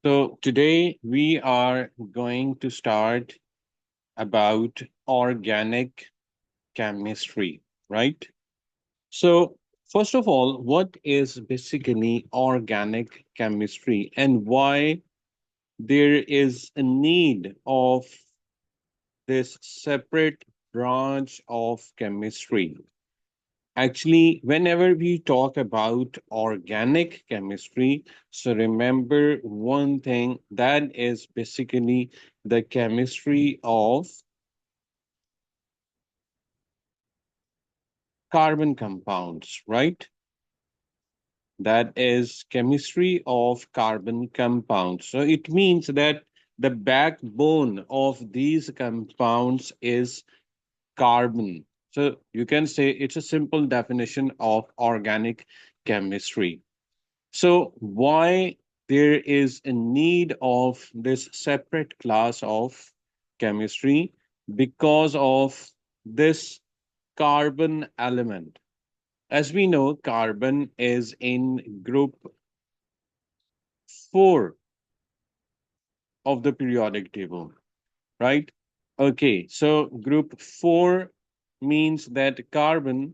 So today we are going to start about organic chemistry, right? So first of all, what is basically organic chemistry and why there is a need of this separate branch of chemistry? Actually, whenever we talk about organic chemistry, so remember one thing that is basically the chemistry of carbon compounds, right? That is chemistry of carbon compounds. So it means that the backbone of these compounds is carbon. So you can say it's a simple definition of organic chemistry. So, why there is a need of this separate class of chemistry? Because of this carbon element. As we know, carbon is in group 4 of the periodic table, right? Okay, so group 4 means that carbon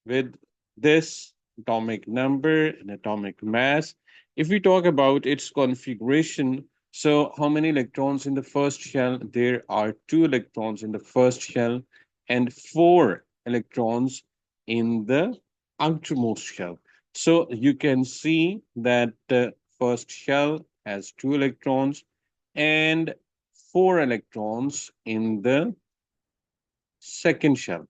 with this atomic number and atomic mass. If we talk about its configuration, so how many electrons in the first shell? There are 2 electrons in the first shell and 4 electrons in the outermost shell. So you can see that the first shell has 2 electrons and 4 electrons in the second shell.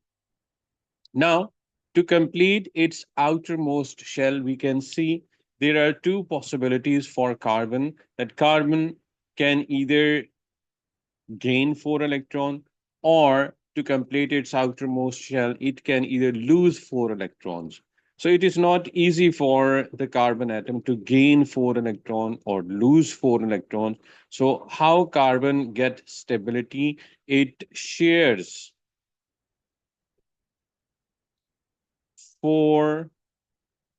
Now, to complete its outermost shell, we can see there are 2 possibilities for carbon that carbon can either gain 4 electron or to complete its outermost shell, it can either lose 4 electrons. So it is not easy for the carbon atom to gain 4 electron or lose 4 electrons. So how carbon get stability? It shares 4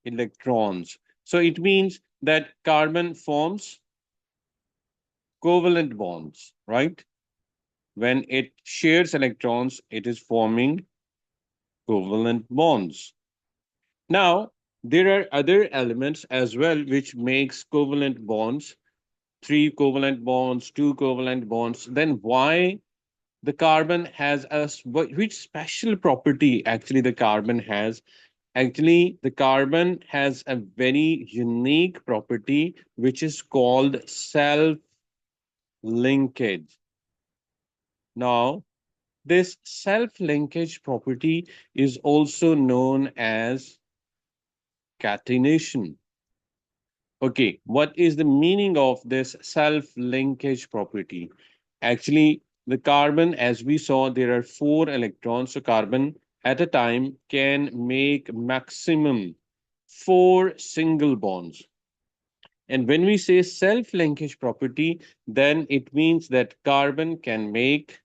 electrons. So it means that carbon forms covalent bonds, right? When it shares electrons, it is forming covalent bonds. Now, there are other elements as well which makes covalent bonds, 3 covalent bonds, 2 covalent bonds. Then why the carbon has which special property actually the carbon has? Actually, the carbon has a very unique property which is called self linkage. Now, this self linkage property is also known as catenation. Okay, what is the meaning of this self linkage property? Actually, the carbon, as we saw, there are 4 electrons. So, carbon at a time can make maximum 4 single bonds. And when we say self linkage property, then it means that carbon can make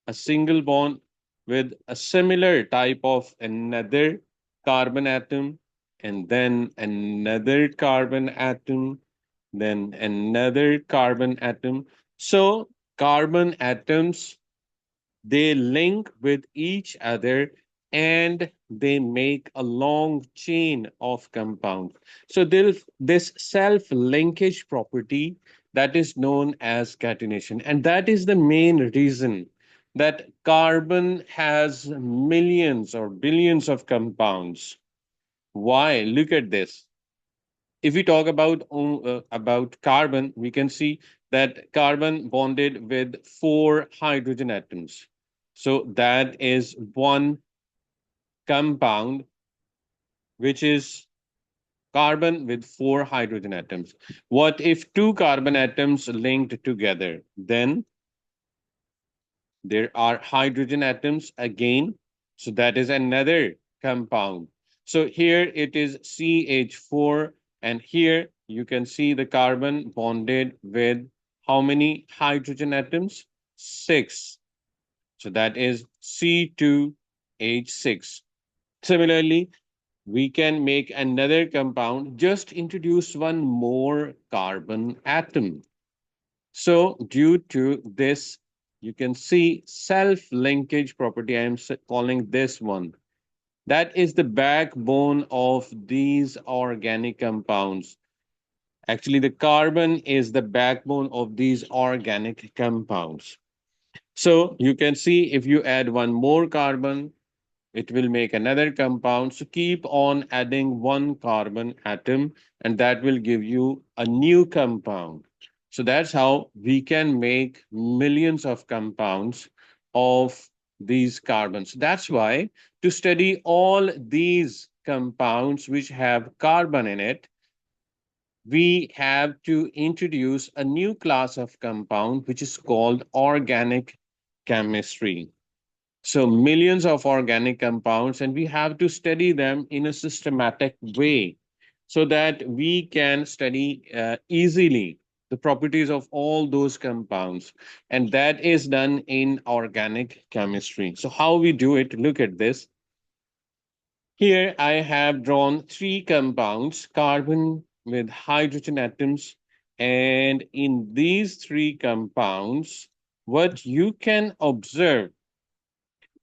a single bond with a similar type of another carbon atom, and then another carbon atom, then another carbon atom. So, carbon atoms they link with each other and they make a long chain of compounds. So there's this self-linkage property that is known as catenation. And that is the main reason that carbon has millions or billions of compounds. Why? Look at this. If we talk about carbon, we can see that carbon bonded with 4 hydrogen atoms. So that is one compound, which is carbon with 4 hydrogen atoms. What if 2 carbon atoms linked together? Then there are hydrogen atoms again. So that is another compound. So here it is CH4, and here you can see the carbon bonded with how many hydrogen atoms? 6. So that is C2H6. Similarly, we can make another compound, just introduce one more carbon atom. So, due to this, you can see self linkage property. I am calling this one. That is the backbone of these organic compounds. Actually, the carbon is the backbone of these organic compounds. So, you can see if you add one more carbon, it will make another compound. So keep on adding one carbon atom, and that will give you a new compound. So that's how we can make millions of compounds of these carbons. That's why to study all these compounds which have carbon in it, we have to introduce a new class of compound which is called organic chemistry. So, millions of organic compounds, and we have to study them in a systematic way so that we can study easily the properties of all those compounds. And that is done in organic chemistry. So, how we do it, look at this. Here, I have drawn three compounds carbon with hydrogen atoms. And in these three compounds, what you can observe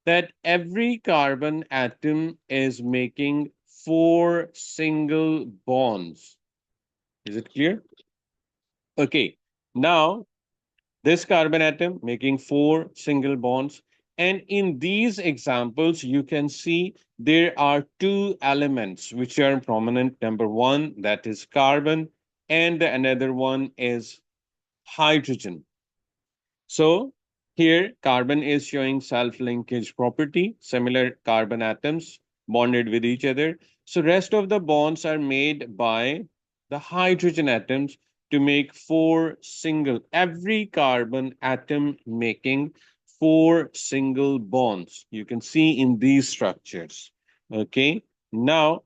that every carbon atom is making four single bonds. Is it clear? Okay. Now, this carbon atom making four single bonds. And in these examples, you can see there are two elements which are prominent. Number one, that is carbon, and the another one is hydrogen. So here carbon is showing self-linkage property, similar carbon atoms bonded with each other. So rest of the bonds are made by the hydrogen atoms to make four single, every carbon atom making four single bonds. You can see in these structures. Okay. Now,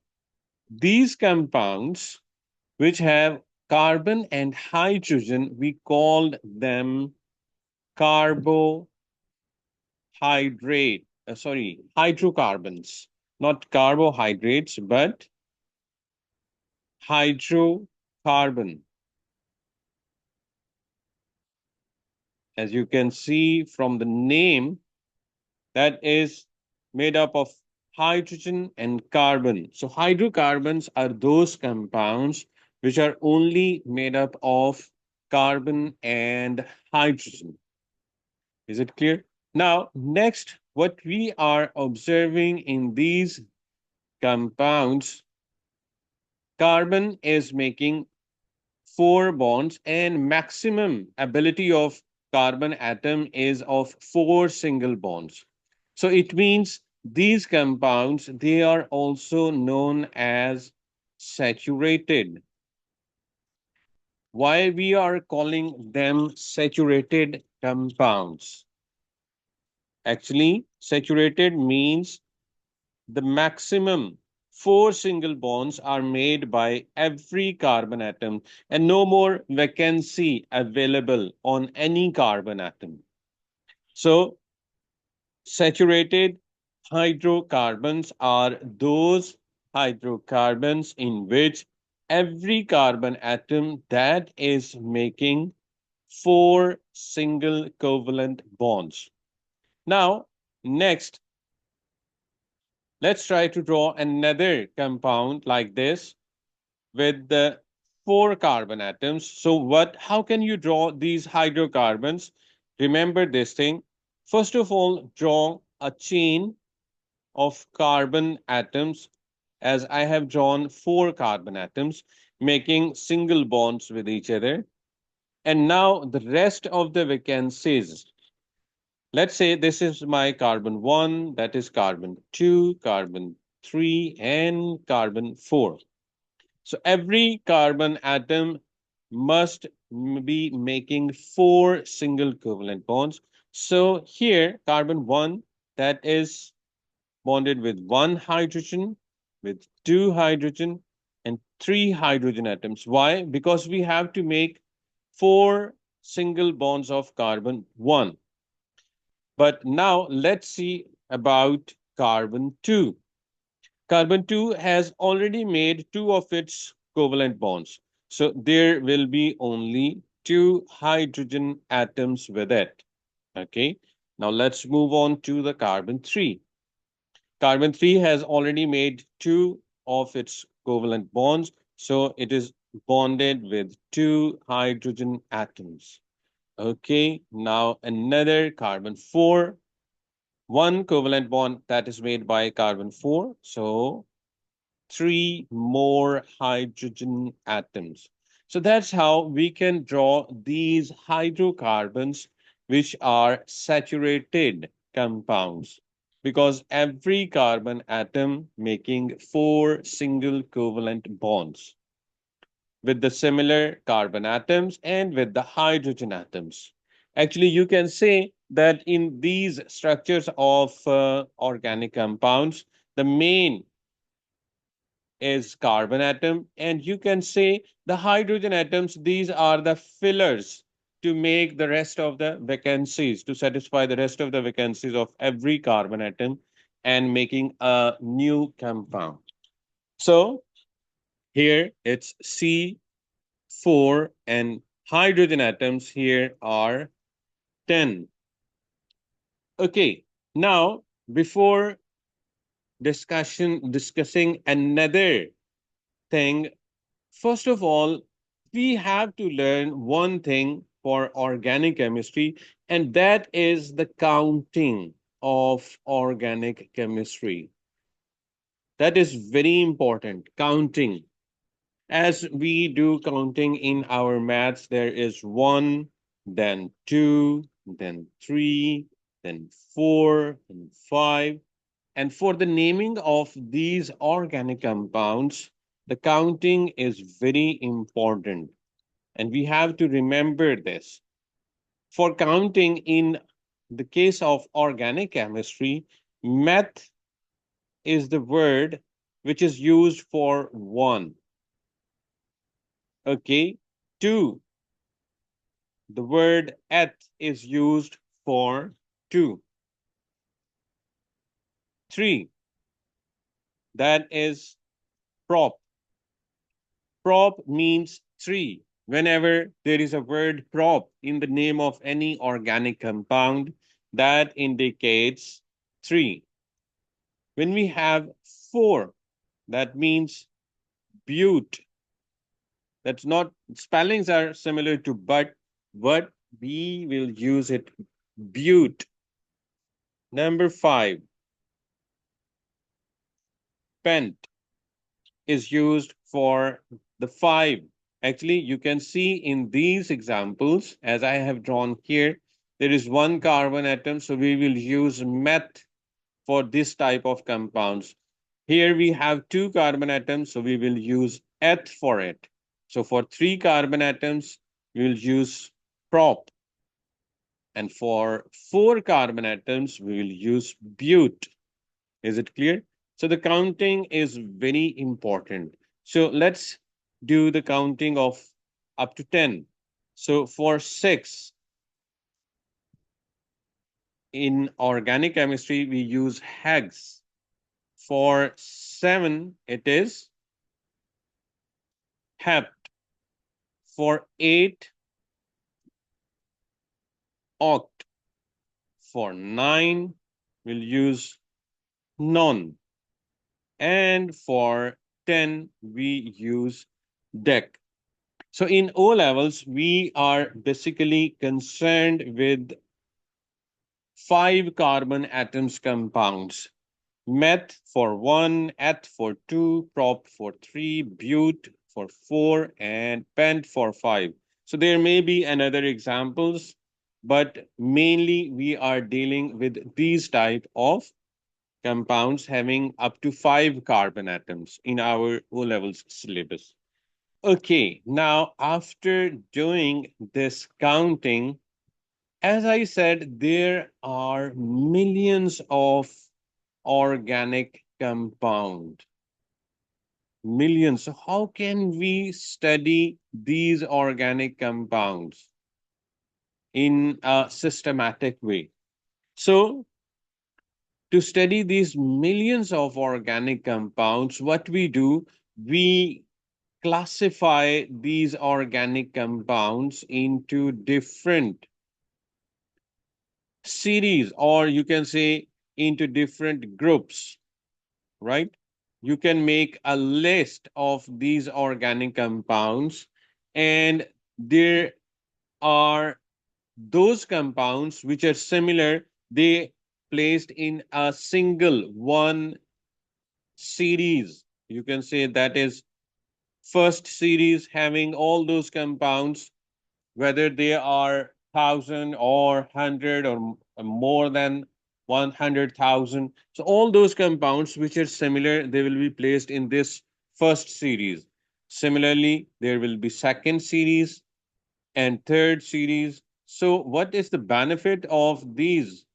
these compounds which have carbon and hydrogen, we called them carbohydrate, hydrocarbons, not carbohydrates, but hydrocarbon. As you can see from the name, that is made up of hydrogen and carbon. So, hydrocarbons are those compounds which are only made up of carbon and hydrogen. Is it clear? Now, next, what we are observing in these compounds, carbon is making four bonds, and maximum ability of carbon atom is of four single bonds. So it means these compounds, they are also known as saturated. Why we are calling them saturated compounds? Actually, saturated means the maximum four single bonds are made by every carbon atom and no more vacancy available on any carbon atom. So, saturated hydrocarbons are those hydrocarbons in which every carbon atom that is making four single covalent bonds. Now, next, let's try to draw another compound like this with the four carbon atoms. So how can you draw these hydrocarbons? Remember this thing. First of all, draw a chain of carbon atoms as I have drawn four carbon atoms making single bonds with each other. And now the rest of the vacancies. Let's say this is my carbon 1, that is carbon 2, carbon 3, and carbon 4. So every carbon atom must be making four single covalent bonds. So here, carbon 1, that is bonded with one hydrogen, with two hydrogen, and three hydrogen atoms. Why? Because we have to make four single bonds of carbon 1. But now let's see about carbon 2. Carbon 2 has already made two of its covalent bonds. So there will be only two hydrogen atoms with it. Okay. Now let's move on to the carbon 3. Carbon 3 has already made two of its covalent bonds. So it is bonded with two hydrogen atoms. Okay. Now another carbon 4, one covalent bond that is made by carbon 4. So three more hydrogen atoms. So that's how we can draw these hydrocarbons, which are saturated compounds, because every carbon atom making four single covalent bonds with the similar carbon atoms and with the hydrogen atoms. Actually, you can say that in these structures of organic compounds, the main is carbon atom, and you can say the hydrogen atoms, these are the fillers to make the rest of the vacancies, to satisfy the rest of the vacancies of every carbon atom and making a new compound. So here it's C4 and hydrogen atoms here are 10. Okay, now before discussing another thing, first of all, we have to learn one thing for organic chemistry, and that is the counting of organic chemistry. That is very important. Counting. As we do counting in our maths, there is one, then two, then three, then four, and five. And for the naming of these organic compounds, the counting is very important. And we have to remember this. For counting in the case of organic chemistry, meth is the word which is used for one. Okay. Two, the word eth is used for two. Three, that is prop. Prop means three. Whenever there is a word prop in the name of any organic compound, that indicates three. When we have four, that means bute. That's not, spellings are similar to but we will use it bute. Number five, pent is used for the five. Actually, you can see in these examples, as I have drawn here, there is one carbon atom, so we will use meth for this type of compounds. Here we have two carbon atoms, so we will use eth for it. So for three carbon atoms, we will use prop. And for four carbon atoms, we will use bute. Is it clear? So the counting is very important. So let's do the counting of up to 10. So for 6, in organic chemistry, we use hex. For 7, it is hept. For 8, oct. For 9, we'll use non. And for 10, we use dec. So in O levels, we are basically concerned with five carbon atoms compounds. Meth for one, eth for two, prop for three, bute for four, and pent for five. So there may be another examples, but mainly we are dealing with these type of compounds having up to five carbon atoms in our O levels syllabus. Okay, now after doing this counting, as I said, there are millions of organic compound. Millions. So how can we study these organic compounds in a systematic way? So To study these millions of organic compounds, what we do, we classify these organic compounds into different series, or you can say into different groups, right? You can make a list of these organic compounds, and there are those compounds which are similar, they placed in a single one series. You can say that is first series having all those compounds, whether they are 1,000 or 100 or more than 100,000. So all those compounds which are similar, they will be placed in this first series. Similarly, there will be second series and third series. So what is the benefit of these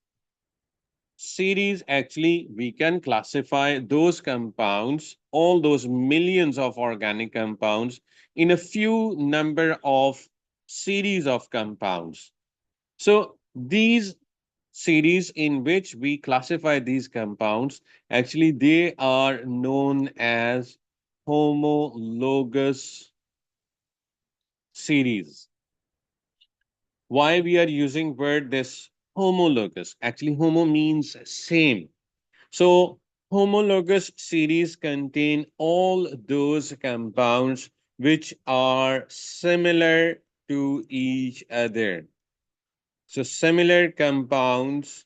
series? Actually, we can classify those compounds, all those millions of organic compounds, in a few number of series of compounds. So these series in which we classify these compounds, actually they are known as homologous series. Why we are using word this homologous? Actually, homo means same. So homologous series contain all those compounds which are similar to each other. So similar compounds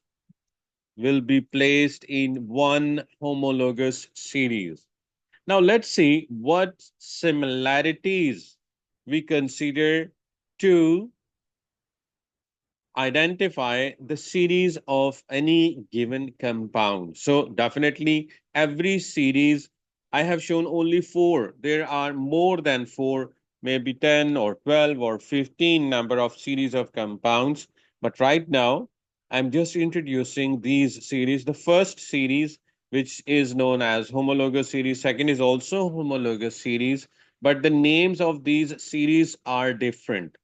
will be placed in one homologous series. Now let's see what similarities we consider to identify the series of any given compound. So definitely every series, I have shown only four. There are more than four, maybe 10 or 12 or 15 number of series of compounds. But right now, I'm just introducing these series. The first series, which is known as homologous series, second is also homologous series, but the names of these series are different.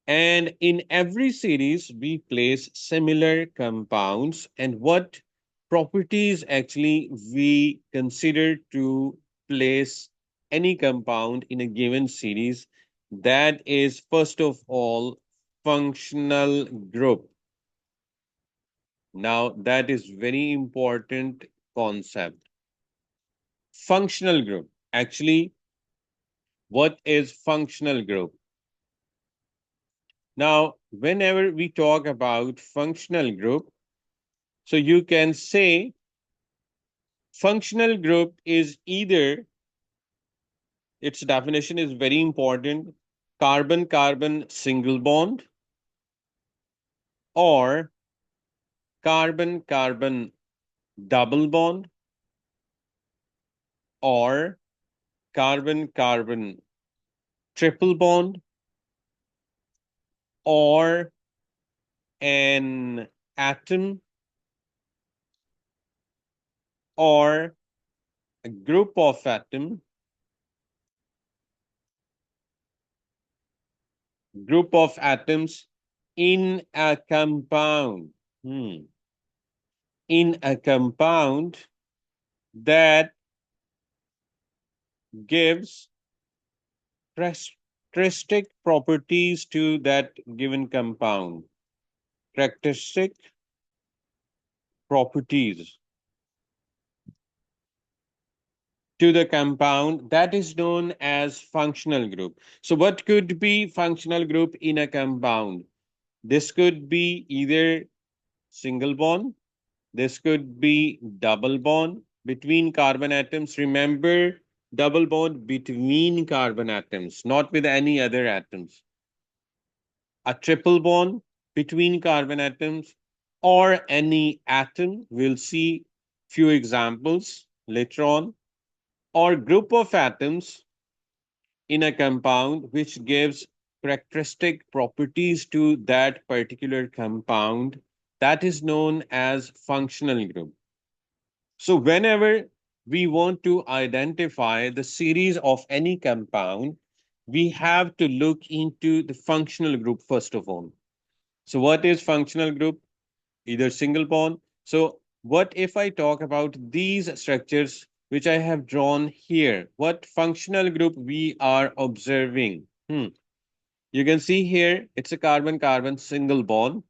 And in every series, we place similar compounds. And what properties actually we consider to place any compound in a given series? That is, first of all, functional group. Now, that is very important concept. Functional group. Actually, what is functional group? Now, whenever we talk about functional group, so you can say functional group is either, its definition is very important, carbon carbon single bond, or carbon carbon double bond, or carbon carbon triple bond, or an atom, or a group of atoms in a compound. In a compound that gives characteristic properties to that given compound. Characteristic properties to the compound, that is known as functional group. So what could be functional group in a compound? This could be either single bond, this could be double bond between carbon atoms. Remember, double bond between carbon atoms, not with any other atoms. A triple bond between carbon atoms, or any atom. We'll see few examples later on, or group of atoms in a compound which gives characteristic properties to that particular compound. That is known as functional group. So whenever we want to identify the series of any compound, we have to look into the functional group first of all. So what is functional group? Either single bond. So What if I talk about these structures which I have drawn here? What functional group we are observing? You can see here it's a carbon carbon single bond.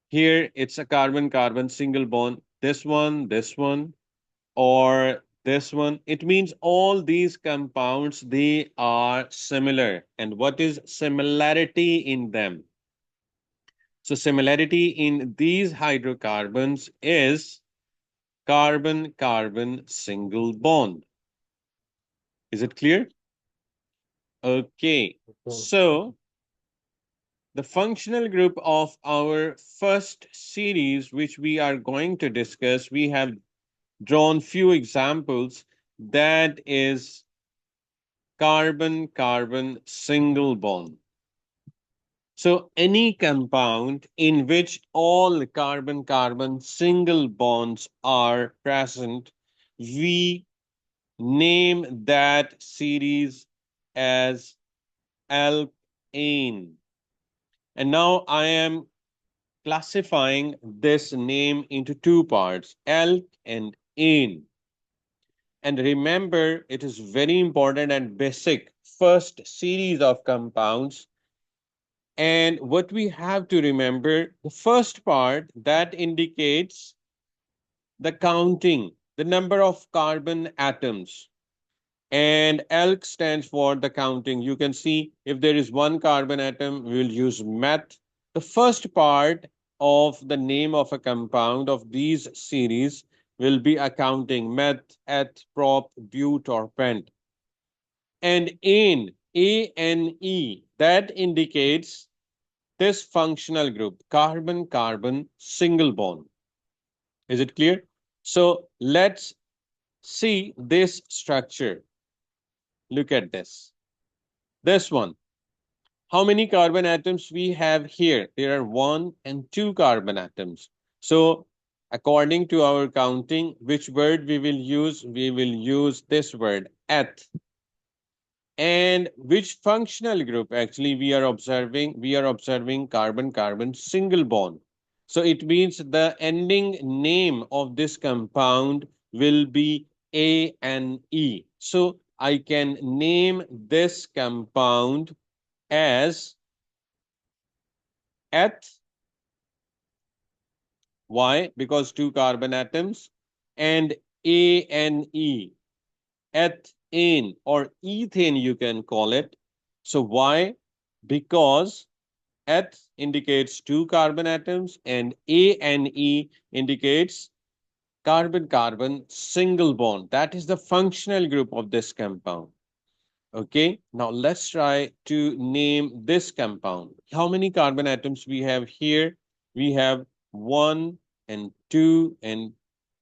Here it's a carbon carbon single bond. This one, or this one. It means all these compounds they are similar. And what is similarity in them? So similarity in these hydrocarbons is carbon carbon single bond. Is it clear? Okay. So the functional group of our first series, which we are going to discuss, we have drawn few examples. That is carbon carbon single bond. So any compound in which all carbon carbon single bonds are present, we name that series as alkane. And now I am classifying this name into two parts, alk and ane. And remember, it is very important and basic first series of compounds. And what we have to remember, the first part that indicates the counting, the number of carbon atoms. And alk stands for the counting. You can see if there is one carbon atom, we will use meth. The first part of the name of a compound of these series will be accounting meth, eth, prop, but, or pent. And ane, A-N-E, that indicates this functional group, carbon carbon single bond. Is it clear? So let's see this structure. Look at this. This one. How many carbon atoms we have here? There are one and two carbon atoms. So according to our counting, which word we will use? We will use this word, eth. And which functional group actually we are observing carbon carbon single bond. So it means the ending name of this compound will be ane. So I can name this compound as eth. Why? Because two carbon atoms, and ane, ethane or ethane you can call it. So why? Because eth indicates two carbon atoms and ane indicates carbon carbon single bond. That is the functional group of this compound. Okay, now let's try to name this compound. How many carbon atoms we have here? We have one and two and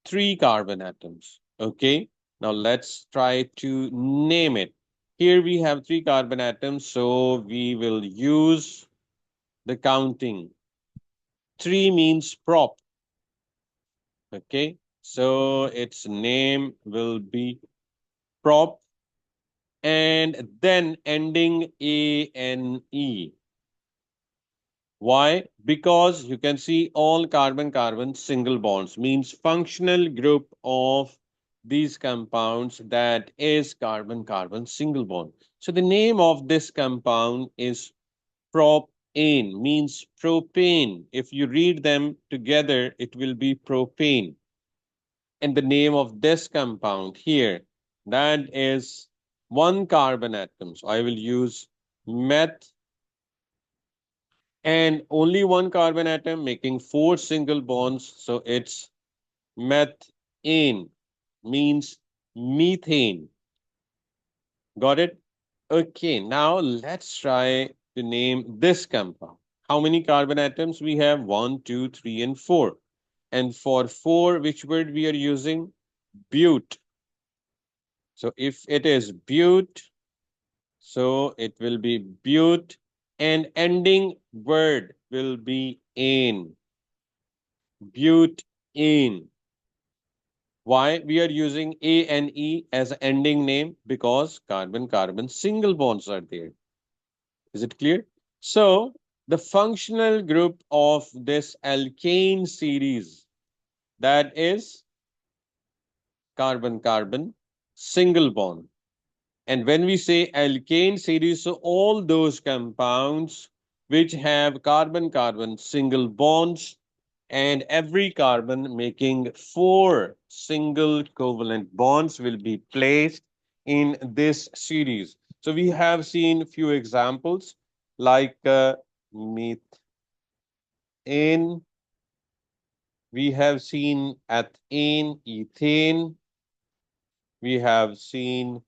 three carbon atoms. Okay, now let's try to name it. Here we have three carbon atoms, so we will use the counting. Three means prop. Okay, so its name will be prop and then ending ane. Why? Because you can see all carbon-carbon single bonds means functional group of these compounds that is carbon-carbon single bond. So the name of this compound is propane, means propane. If you read them together, it will be propane. And the name of this compound here, that is one carbon atom. So I will use meth and only one carbon atom making four single bonds. So it's methane, means methane. Got it? Okay, now let's try to name this compound. How many carbon atoms we have? One, two, three, and four. And for four, which word we are using? But. So if it is but, so it will be but, and ending word will be ane. Butane. Why we are using A and E as an ending name? Because carbon-carbon single bonds are there. Is it clear? So the functional group of this alkane series, That is carbon carbon single bond. And when we say alkane series, so all those compounds which have carbon carbon single bonds and every carbon making four single covalent bonds will be placed in this series. So we have seen few examples like methane, we have seen ethane, ethane, we have seen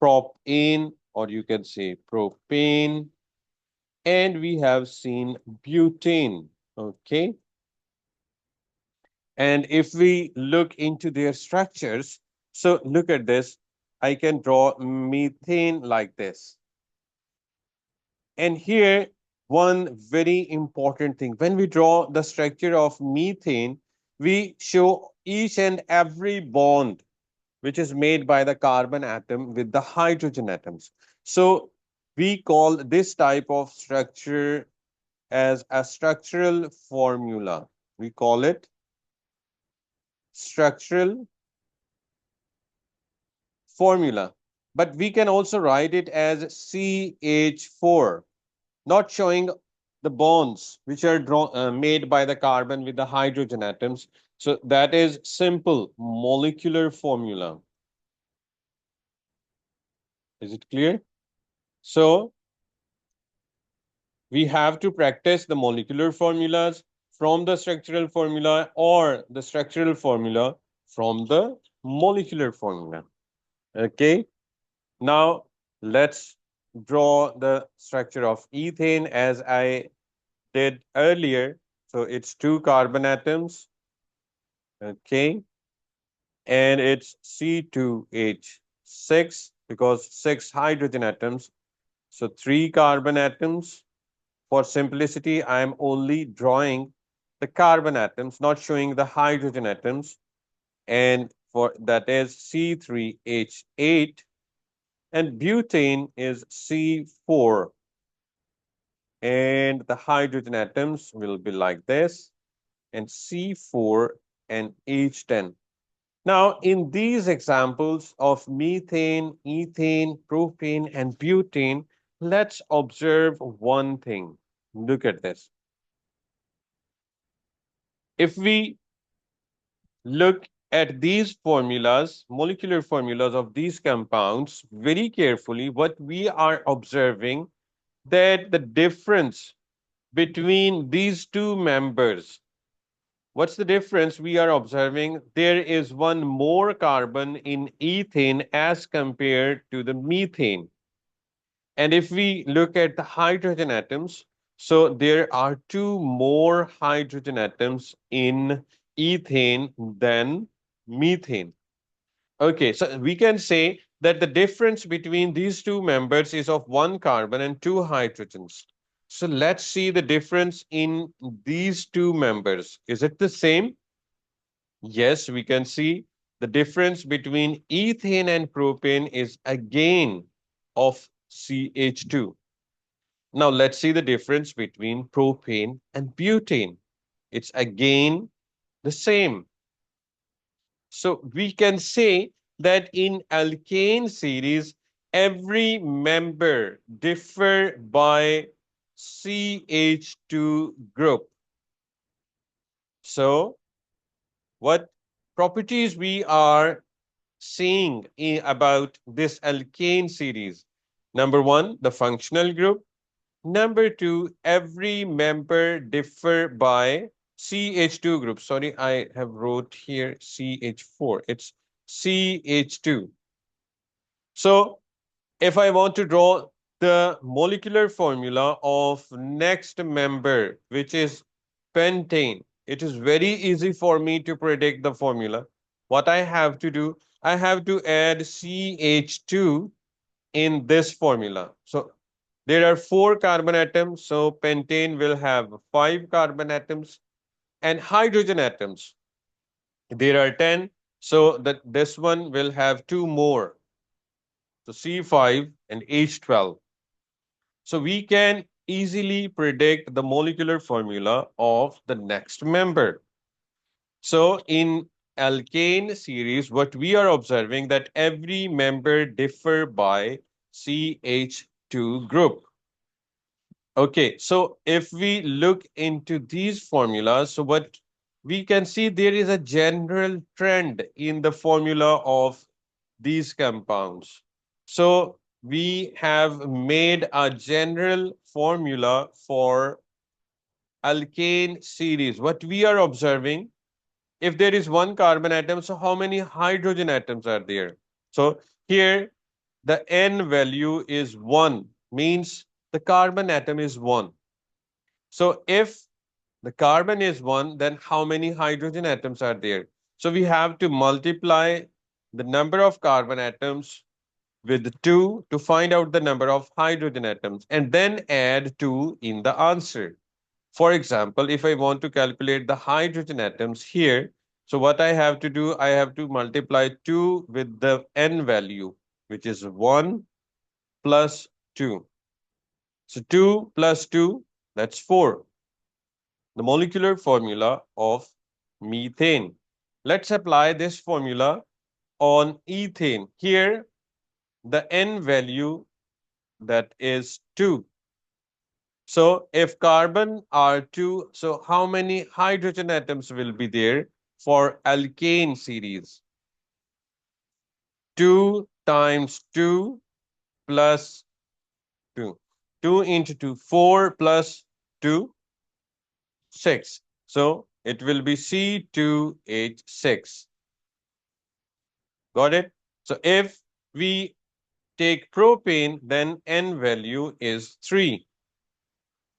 propane, or you can say propane, and we have seen butane. Okay. And if we look into their structures, so look at this. I can draw methane like this. And here, one very important thing when we draw the structure of methane, we show each and every bond which is made by the carbon atom with the hydrogen atoms. So we call this type of structure as a structural formula. We call it structural formula. But we can also write it as CH4, not showing the bonds which are made by the carbon with the hydrogen atoms. So that is simple molecular formula. Is it clear? So we have to practice the molecular formulas from the structural formula or the structural formula from the molecular formula. Okay. Now let's draw the structure of ethane as I did earlier. So it's two carbon atoms. Okay. And it's C2H6 because six hydrogen atoms. So three carbon atoms. For simplicity, I am only drawing the carbon atoms, not showing the hydrogen atoms. And for that is C3H8 and butane is C4. And the hydrogen atoms will be like this and C4 and H10. Now, in these examples of methane, ethane, propane, and butane, let's observe one thing. Look at this. If we look at these formulas, molecular formulas of these compounds very carefully, what we are observing that the difference between these two members, what's the difference we are observing? There is one more carbon in ethane as compared to the methane. And if we look at the hydrogen atoms, so there are two more hydrogen atoms in ethane than methane. Okay, so we can say that the difference between these two members is of one carbon and two hydrogens. So let's see the difference in these two members. Is it the same? Yes, we can see the difference between ethane and propane is again of CH2. Now let's see the difference between propane and butane. It's again the same. So we can say that in alkane series, every member differ by CH2 group. So what properties we are seeing about this alkane series? Number one, the functional group. Number two, every member differ by CH2 group. Sorry, I have wrote here CH4. It's CH2. So if I want to draw the molecular formula of next member, which is pentane, it is very easy for me to predict the formula. What I have to do, I have to add CH2 in this formula. So there are four carbon atoms, so pentane will have five carbon atoms and hydrogen atoms. There are 10, so that this one will have two more. So C5 and H12. So we can easily predict the molecular formula of the next member. So in alkane series, what we are observing that every member differ by CH2 group. Okay, so if we look into these formulas, so what we can see there is a general trend in the formula of these compounds. So we have made a general formula for alkane series. What we are observing, if there is one carbon atom, so how many hydrogen atoms are there? So here the n value is 1, means the carbon atom is 1. So if the carbon is 1, then how many hydrogen atoms are there? So we have to multiply the number of carbon atoms with 2 to find out the number of hydrogen atoms and then add 2 in the answer. For example, if I want to calculate the hydrogen atoms here, so what I have to do, I have to multiply 2 with the n value, which is 1 plus 2. So 2 plus 2, that's 4. The molecular formula of methane. Let's apply this formula on ethane. Here, the n value, that is 2. So if carbon are 2, so how many hydrogen atoms will be there for alkane series? 2 times 2 plus 2. 2 into 2, 4 plus 2, 6. So it will be C2H6. Got it? So if we take propane, then N value is 3.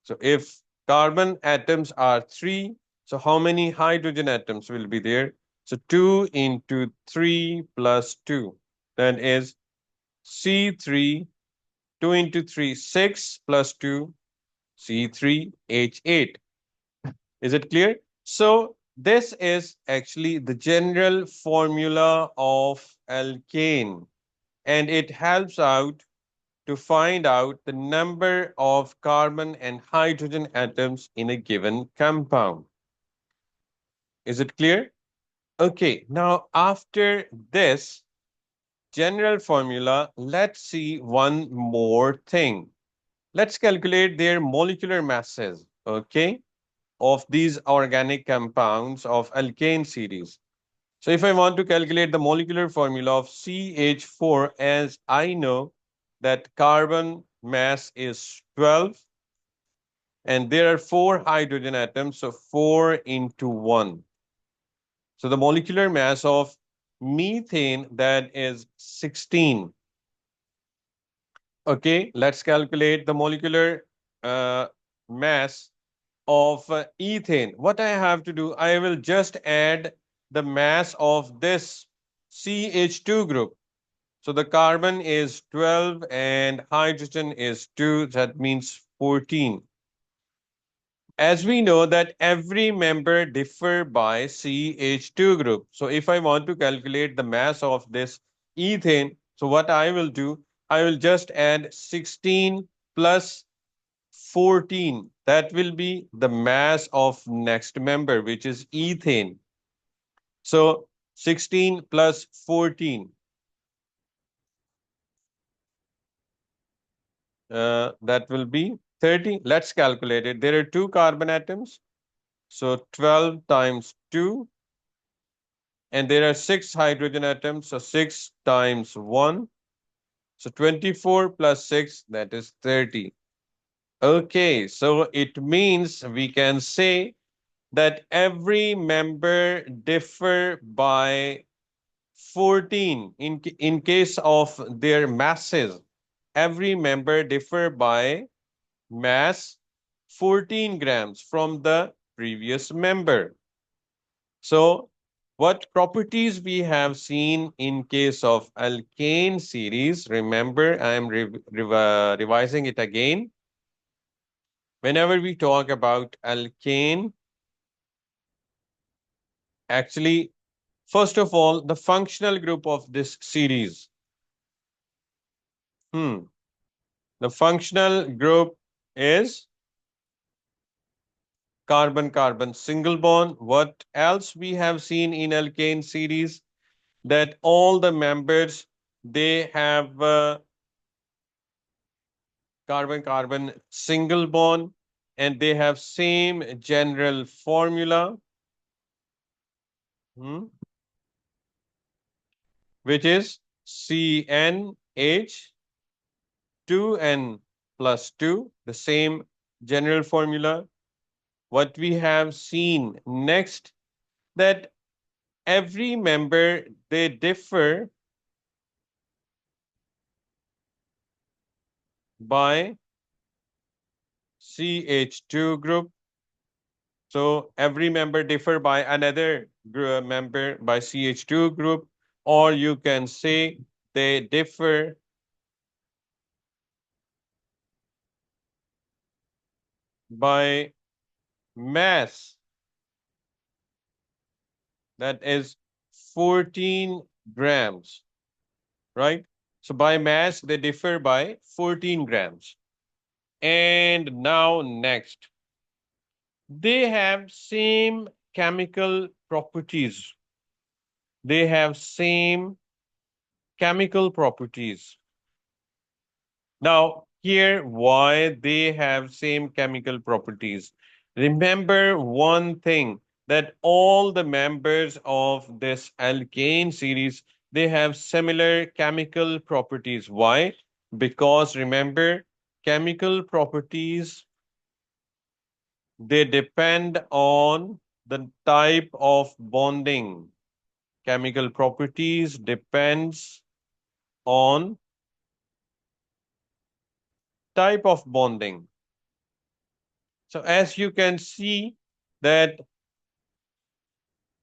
So if carbon atoms are 3, so how many hydrogen atoms will be there? So 2 into 3 plus 2. That is C3, 2 into 3, 6 plus 2, C3H8. Is it clear? So this is actually the general formula of alkane, and it helps out to find out the number of carbon and hydrogen atoms in a given compound. Is it clear? Okay, now after this general formula, let's see one more thing. Let's calculate their molecular masses, okay, of these organic compounds of alkane series. So if I want to calculate the molecular formula of CH4, as I know that carbon mass is 12 and there are 4 hydrogen atoms, so 4 into 1. So the molecular mass of methane, that is 16. Okay, let's calculate the molecular uh, mass of ethane. What I have to do, I will just add the mass of this CH2 group. So the carbon is 12 and hydrogen is 2, that means 14. As we know that every member differ by CH2 group. So if I want to calculate the mass of this ethane, so what I will do, I will just add 16 plus 14. That will be the mass of next member, which is ethane. So 16 plus 14. That will be 30. Let's calculate it. There are 2 carbon atoms. So 12 times 2. And there are 6 hydrogen atoms. So 6 times 1. So 24 plus 6, that is 30. Okay, so it means we can say that every member differ by 14 in case of their masses. Every member differ by mass 14 grams from the previous member. So what properties we have seen in case of alkane series? Remember, I am revising it again. Whenever we talk about alkane, actually, first of all, the functional group of this series. Hmm. The functional group is carbon carbon single bond. What else we have seen in alkane series? That all the members, they have carbon carbon single bond, and they have same general formula, hmm, which is CnH 2n plus 2, the same general formula. What we have seen next, that every member, they differ by CH2 group. So every member differ by another member by CH2 group, or you can say they differ by mass, that is 14 grams, right? So by mass, they differ by 14 grams. And now next, they have same chemical properties. They have same chemical properties. Now, here, why they have same chemical properties. Remember one thing, that all the members of this alkane series, they have similar chemical properties. Why? Because remember, chemical properties, they depend on the type of bonding. Chemical properties depends on type of bonding. So as you can see that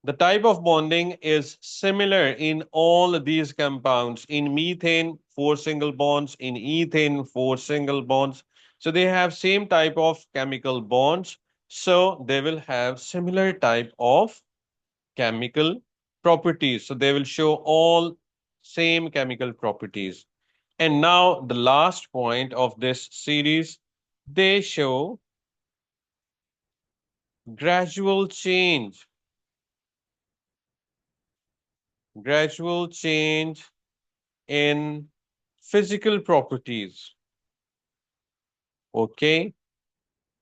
the type of bonding is similar in all these compounds. In methane, 4 single bonds. In ethane, 4 single bonds. So they have same type of chemical bonds. So they will have similar type of chemical properties. So they will show all same chemical properties. And now the last point of this series, they show gradual change, gradual change in physical properties. Okay,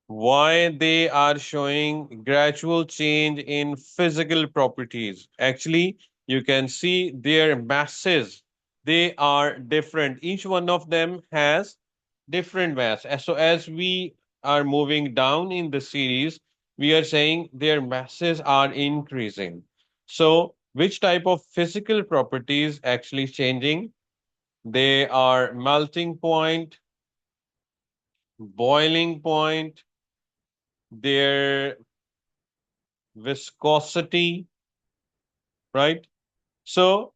why they are showing gradual change in physical properties? Actually, you can see their masses, they are different. Each one of them has different mass. So as we are moving down in the series, we are saying their masses are increasing. So which type of physical properties actually changing? They are melting point, boiling point, their viscosity, right? So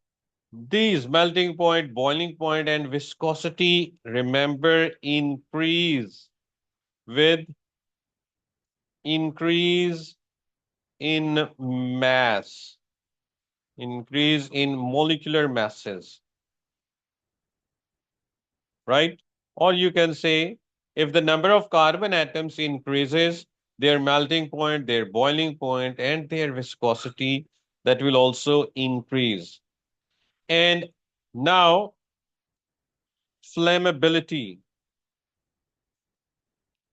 these melting point, boiling point, and viscosity, remember, increase with increase in mass, increase in molecular masses, right? Or you can say, if the number of carbon atoms increases, their melting point, their boiling point, and their viscosity, that will also increase. And now, flammability.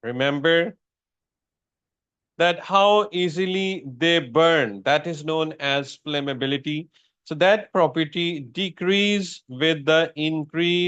Remember that how easily they burn, that is known as flammability. So that property decrease with the increase